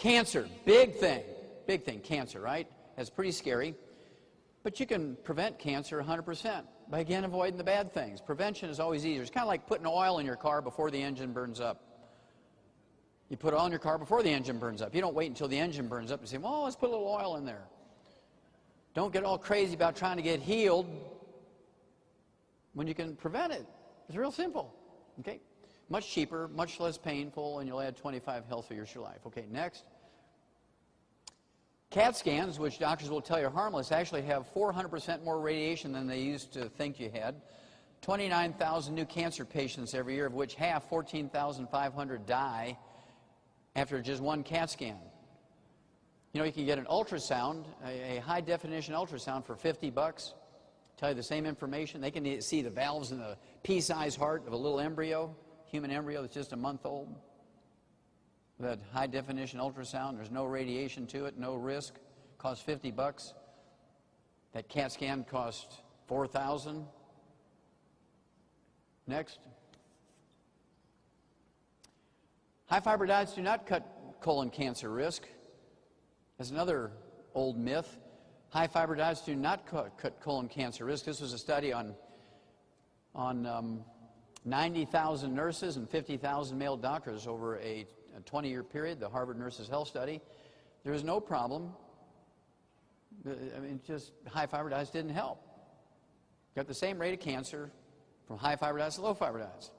Cancer, big thing, cancer, right? That's pretty scary. But you can prevent cancer 100% by, again, avoiding the bad things. Prevention is always easier. It's kind of like putting oil in your car before the engine burns up. You put oil in your car before the engine burns up. You don't wait until the engine burns up and say, well, let's put a little oil in there. Don't get all crazy about trying to get healed when you can prevent it. It's real simple, okay? Much cheaper, much less painful, and you'll add 25 healthy years to your life. Okay, next. CAT scans, which doctors will tell you are harmless, actually have 400% more radiation than they used to think you had. 29,000 new cancer patients every year, of which half, 14,500, die after just one CAT scan. You know, you can get an ultrasound, a high-definition ultrasound for $50. Tell you the same information. They can see the valves in the pea-sized heart of a little embryo, human embryo that's just a month old. That high-definition ultrasound, there's no radiation to it, no risk, costs $50. That CAT scan costs $4,000. Next. High-fiber diets do not cut colon cancer risk. That's another old myth. High-fiber diets do not cut colon cancer risk. This was a study on 90,000 nurses and 50,000 male doctors over a 20-year period, the Harvard Nurses Health Study. There was no problem. I mean, just high-fiber diets didn't help. Got the same rate of cancer from high-fiber diets to low-fiber diets.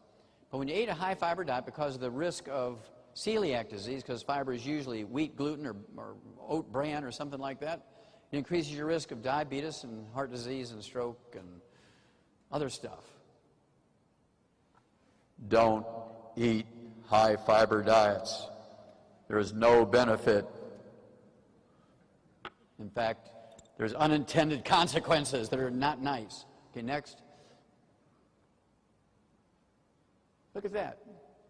But when you ate a high-fiber diet, because of the risk of celiac disease, because fiber is usually wheat gluten or oat bran or something like that, it increases your risk of diabetes and heart disease and stroke and other stuff. Don't eat high-fiber diets. There is no benefit. In fact, there's unintended consequences that are not nice. Okay, next. Look at that.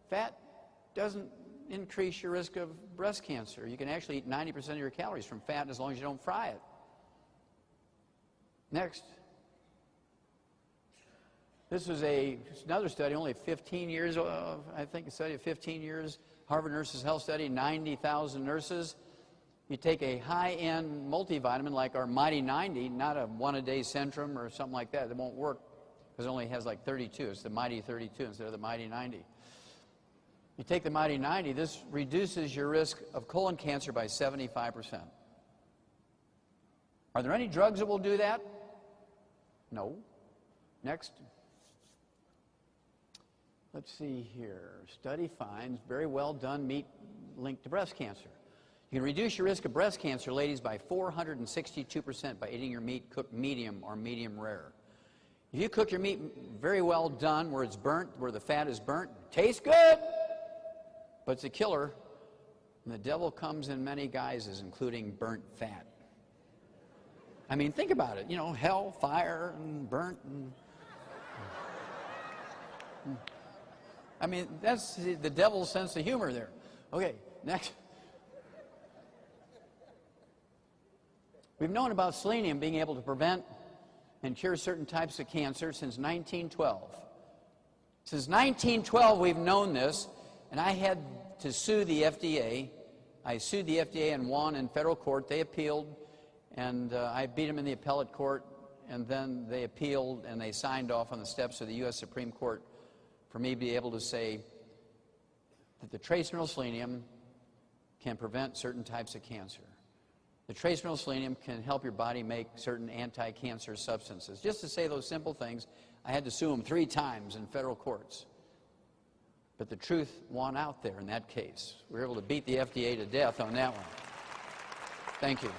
Fat doesn't increase your risk of breast cancer. You can actually eat 90% of your calories from fat as long as you don't fry it. Next. This was another study, only 15 years, I think a study of 15 years, Harvard Nurses Health Study, 90,000 nurses. You take a high-end multivitamin like our Mighty 90, not a one-a-day Centrum or something like that. It won't work because it only has like 32. It's the Mighty 32 instead of the Mighty 90. You take the Mighty 90, this reduces your risk of colon cancer by 75%. Are there any drugs that will do that? No. Next. Let's see here. Study finds very well done meat linked to breast cancer. You can reduce your risk of breast cancer, ladies, by 462% by eating your meat cooked medium or medium rare. If you cook your meat very well done, where it's burnt, where the fat is burnt, tastes good, but it's a killer. And the devil comes in many guises, including burnt fat. I mean, think about it. You know, hell, fire, and burnt. I mean, that's the devil's sense of humor there. Okay, next. We've known about selenium being able to prevent and cure certain types of cancer since 1912. Since 1912, we've known this, and I had to sue the FDA. I sued the FDA and won in federal court. They appealed, and I beat them in the appellate court, and then they appealed, and they signed off on the steps of the U.S. Supreme Court for me to be able to say that the trace mineral selenium can prevent certain types of cancer. The trace mineral selenium can help your body make certain anti-cancer substances. Just to say those simple things, I had to sue them 3 times in federal courts. But the truth won out there in that case. We were able to beat the FDA to death on that one. Thank you.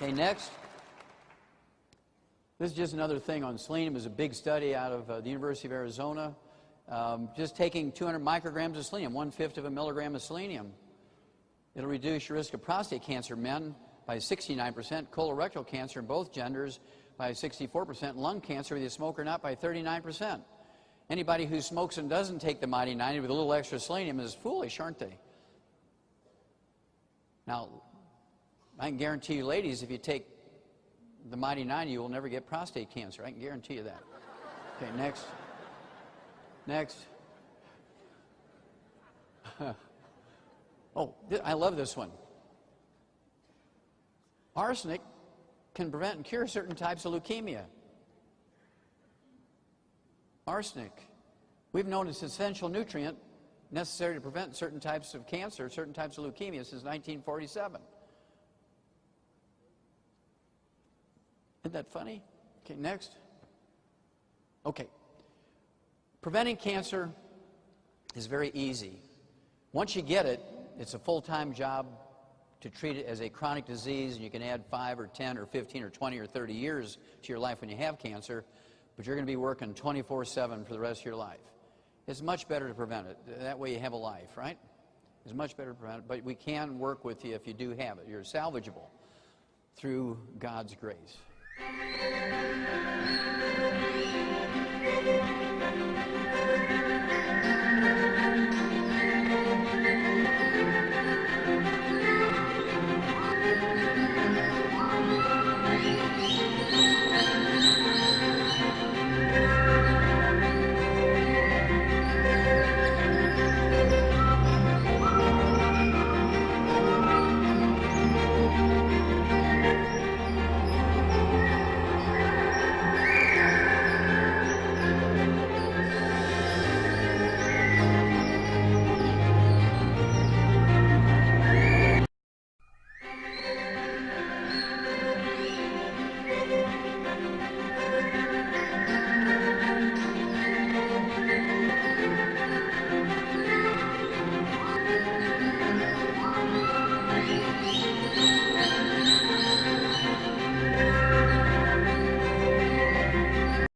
Okay, next. This is just another thing on selenium. It was a big study out of the University of Arizona. Just taking 200 micrograms of selenium, 1/5 of a milligram of selenium. It'll reduce your risk of prostate cancer in men by 69%, colorectal cancer in both genders by 64%, lung cancer, whether you smoke or not, by 39%. Anybody who smokes and doesn't take the Mighty 90 with a little extra selenium is foolish, aren't they? Now, I can guarantee you, ladies, if you take the Mighty 90, you will never get prostate cancer. I can guarantee you that. Okay, next. Next. Oh, I love this one. Arsenic can prevent and cure certain types of leukemia. Arsenic. We've known it's an essential nutrient necessary to prevent certain types of cancer, certain types of leukemia since 1947. Isn't that funny? Okay, next. Okay. Preventing cancer is very easy. Once you get it, it's a full-time job to treat it as a chronic disease, and you can add 5 or 10 or 15 or 20 or 30 years to your life when you have cancer, but you're going to be working 24/7 for the rest of your life. It's much better to prevent it. That way you have a life, right? It's much better to prevent it, but we can work with you if you do have it. You're salvageable through God's grace.